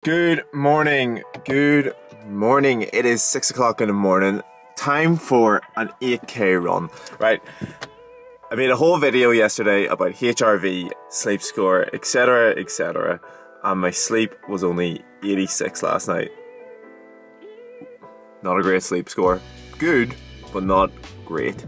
Good morning. It is 6 o'clock in the morning. Time for an 8k run. Right. I made a whole video yesterday about HRV, sleep score, etc. And my sleep was only 86 last night. Not a great sleep score. Good, but not great.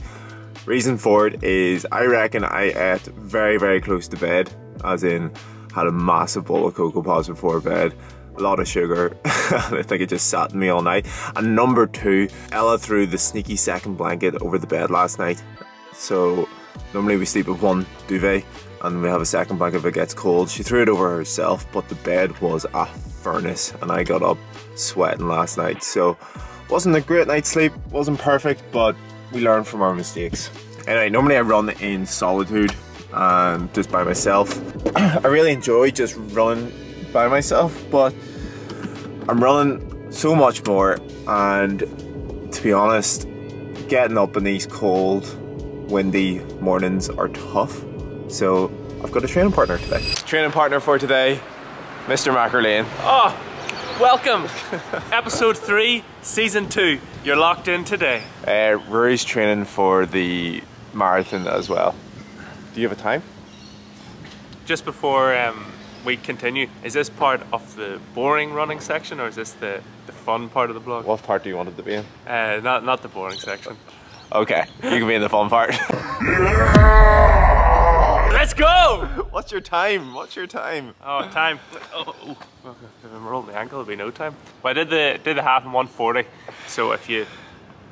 Reason for it is I reckon I ate very close to bed, as in had a massive bowl of Cocoa Pops before bed. A lot of sugar. I think it just sat in me all night. And number two, Ella threw the sneaky second blanket over the bed last night. So normally we sleep with one duvet and we have a second blanket if it gets cold. She threw it over herself, but the bed was a furnace and I got up sweating last night. So wasn't a great night's sleep, wasn't perfect, but we learn from our mistakes. Anyway, normally I run in solitude and just by myself. I really enjoy just running by myself, but I'm running so much more, and to be honest, getting up in these cold, windy mornings are tough. So I've got a training partner today. Training partner for today, Mr. Mackerlane. Oh, welcome! Episode 3, Season 2. You're locked in today. Rory's training for the marathon as well. Do you have a time? Just before we continue, is this part of the boring running section or is this the fun part of the vlog? What part do you want it to be in? Not the boring section. Okay, you can be in the fun part. Let's go! What's your time? Oh, time. Oh, if I'm rolling the ankle, it'll be no time. Well, I did the half in 140, so if you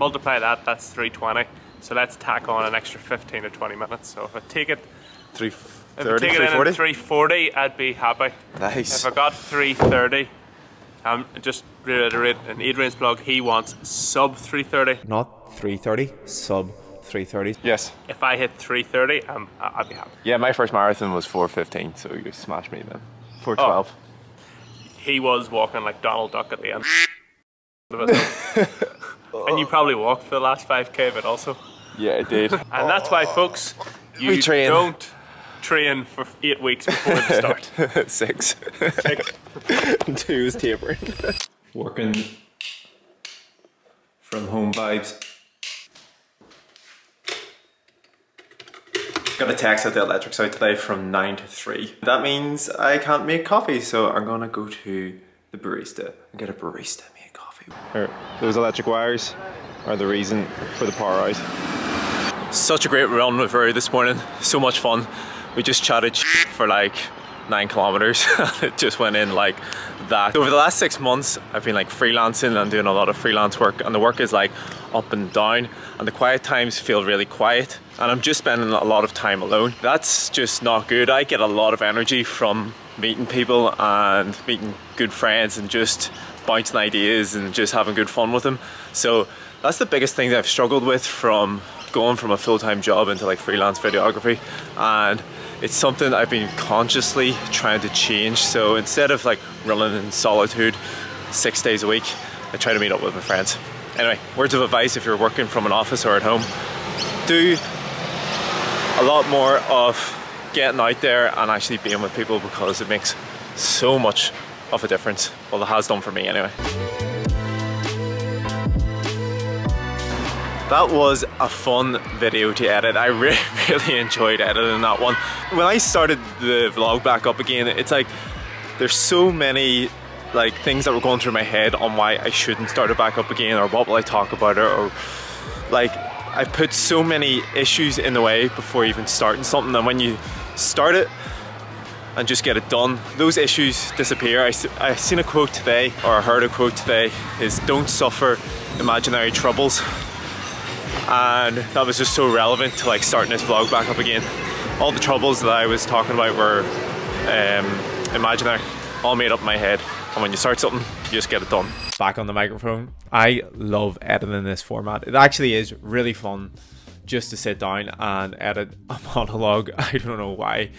multiply that, that's 320. So let's tack on an extra 15 or 20 minutes. So if I take it 330, in 340, I'd be happy. Nice. If I got 330, just reiterate in Adrian's blog, he wants sub 330. Not 330, sub 330. Yes. If I hit 330, I'd be happy. Yeah, my first marathon was 4:15, so you smashed me then. 4:12. Oh, he was walking like Donald Duck at the end. And you probably walked for the last 5k, but also. Yeah, I did. And that's why, folks, you don't train for 8 weeks before the start. 6. 2 is tapering. Working from home vibes. Got a text at the electric site today from 9 to 3. That means I can't make coffee, so I'm gonna go to the barista and get a barista made coffee. Those electric wires are the reason for the power out. Such a great run with Rory this morning, so much fun. We just chatted for like 9 kilometers. It just went in like that. Over the last 6 months, I've been like freelancing and doing a lot of freelance work, and the work is like up and down, and the quiet times feel really quiet, and I'm just spending a lot of time alone. That's just not good. I get a lot of energy from meeting people and meeting good friends and just bouncing ideas and just having good fun with them. So that's the biggest thing that I've struggled with from going from a full-time job into like freelance videography, and it's something I've been consciously trying to change. So instead of like running in solitude 6 days a week, I try to meet up with my friends. Anyway, words of advice if you're working from an office or at home: do a lot more of getting out there and actually being with people, because it makes so much of a difference. Well, it has done for me anyway. That was a fun video to edit. I really enjoyed editing that one. When I started the vlog back up again, it's like there's so many like things that were going through my head on why I shouldn't start it back up again, or what will I talk about it, or like I've put so many issues in the way before even starting something, and when you start it and just get it done, those issues disappear. I seen a quote today, or I heard a quote today, is "Don't suffer imaginary troubles." And that was just so relevant to like starting this vlog back up again. All the troubles that I was talking about were imaginary, all made up in my head, and when you start something, you just get it done. Back on the microphone. I love editing this format. It actually is really fun just to sit down and edit a monologue. I don't know why,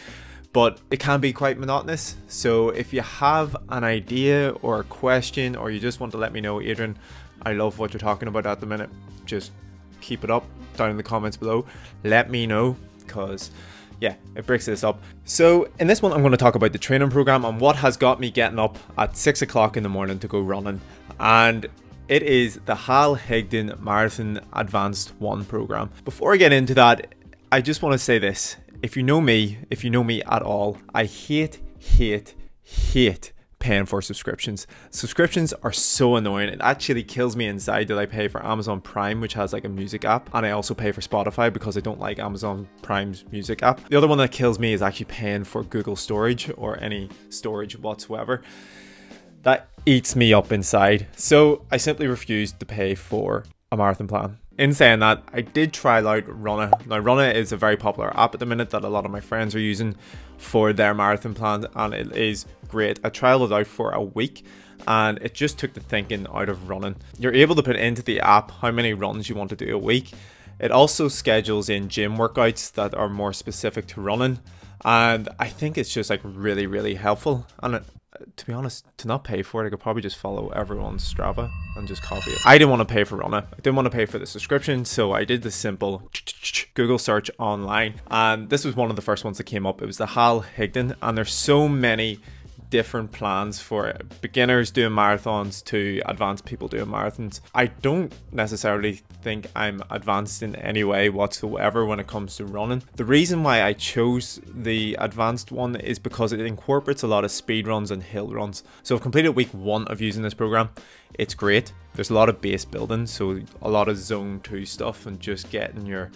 but it can be quite monotonous. So if you have an idea or a question, or you just want to let me know, Adrian, I love what you're talking about at the minute, just keep it up down in the comments below. Let me know, because yeah, it breaks this up. So in this one, I'm going to talk about the training program and what has got me getting up at 6 o'clock in the morning to go running. And it is the Hal Higdon Marathon Advanced 1 program. Before I get into that, I just want to say this. If you know me at all, I hate paying for subscriptions. Subscriptions are so annoying. It actually kills me inside that I pay for Amazon Prime, which has like a music app, and I also pay for Spotify because I don't like Amazon Prime's music app. The other one that kills me is actually paying for Google storage or any storage whatsoever. That eats me up inside. So I simply refused to pay for a marathon plan. In saying that, I did try out Runna. Now Runna is a very popular app at the minute that a lot of my friends are using for their marathon plans, and it is great. I trialed it out for a week and it just took the thinking out of running. You're able to put into the app how many runs you want to do a week. It also schedules in gym workouts that are more specific to running, and I think it's just like really helpful. And to be honest, to not pay for it, I could probably just follow everyone's Strava and just copy it. I didn't want to pay for Runna. I didn't want to pay for the subscription, so I did the simple Google search online, and this was one of the first ones that came up. It was the Hal Higdon, and there's so many different plans for beginners doing marathons to advanced people doing marathons. I don't necessarily think I'm advanced in any way whatsoever when it comes to running. The reason why I chose the advanced one is because it incorporates a lot of speed runs and hill runs. So I've completed week 1 of using this program. It's great. There's a lot of base building, so a lot of zone 2 stuff and just getting your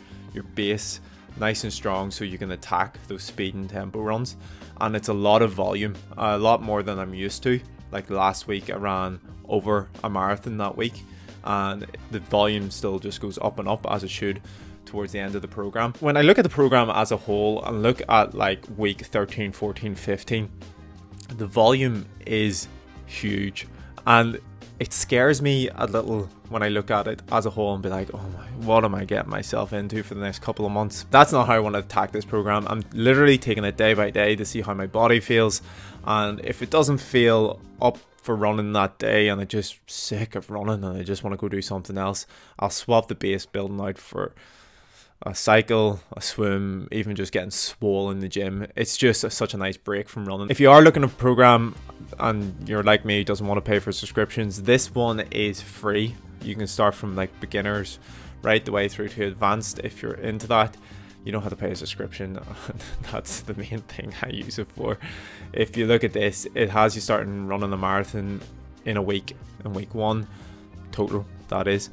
base nice and strong so you can attack those speed and tempo runs. And it's a lot of volume, a lot more than I'm used to. Like last week I ran over a marathon that week, and the volume still just goes up and up as it should towards the end of the program. When I look at the program as a whole and look at like week 13, 14, 15, the volume is huge, and it scares me a little when I look at it as a whole and be like, oh my, what am I getting myself into for the next couple of months? That's not how I want to attack this program. I'm literally taking it day by day to see how my body feels, and if it doesn't feel up for running that day and I'm just sick of running and I just want to go do something else, I'll swap the base building out for a cycle, a swim, even just getting swole in the gym. It's just such a nice break from running. If you are looking at a program and you're like me, doesn't want to pay for subscriptions, this one is free. You can start from like beginners right the way through to advanced. If you're into that, you don't have to pay a subscription. That's the main thing I use it for. If you look at this, it has you starting running a marathon in a week, in week 1 total, that is,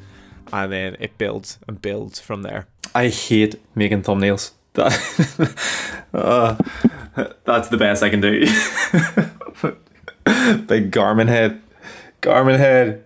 and then it builds and builds from there. I hate making thumbnails. That's the best I can do. Big Garmin head.